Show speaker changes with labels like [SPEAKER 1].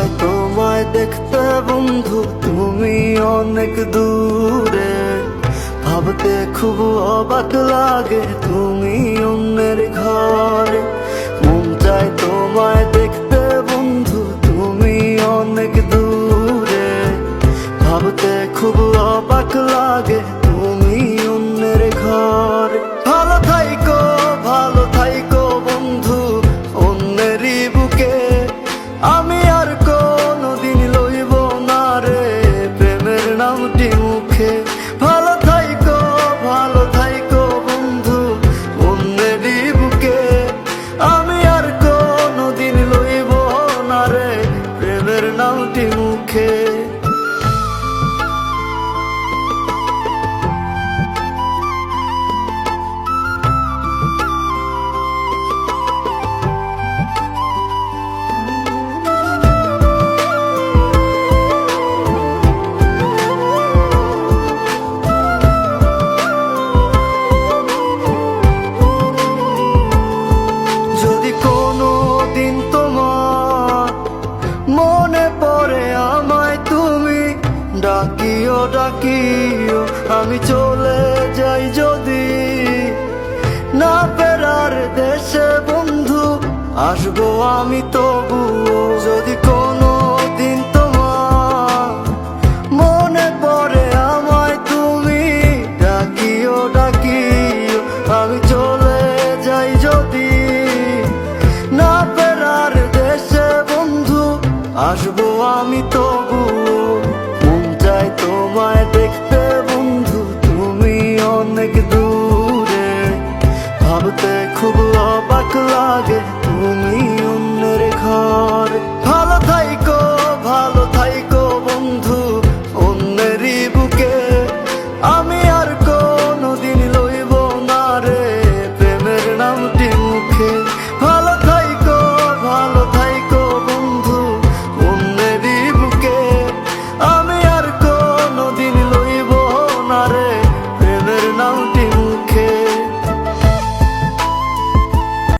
[SPEAKER 1] চায় তোমায় দেখতে বন্ধু, তুমি অনেক দূরে। ভাবতে খুব অবাক লাগে তুমি অন্যের ঘরে। মন চায় তোমায় দেখতে বন্ধু, তুমি অনেক দূরে। ভাবতে খুব অবাক লাগে তুমি অন্যের ঘরে। ভালো থাইকো বন্ধু অন্যেরই বুকে। আমি আর কোনদিন লইব না রে প্রেমের নামটি মুখে। ভালো থাইকো বন্ধু অন্যেরই বুকে। আমি আর কোনদিন লইব না রে প্রেমের নামটি মুখে। মনে পড়ে আমায় তুমি ডাকিও, আমি চলে যাই যদি। না ফেরার দেশে বন্ধু আসবো আমি তবুও। যদি কোনো দিন তোমার মনে পড়ে আমায় তুমি ডাকিও, আমি চলে যাই যদি। না ফেরার দেশে বন্ধু আসবো আমি তবুও। মন চায় তোমায় দেখতে বন্ধু, তুমি অনেক দূরে। ভাবতে খুব অবাক লাগে তুমি অন্যের ঘরে। ভালো থাইকো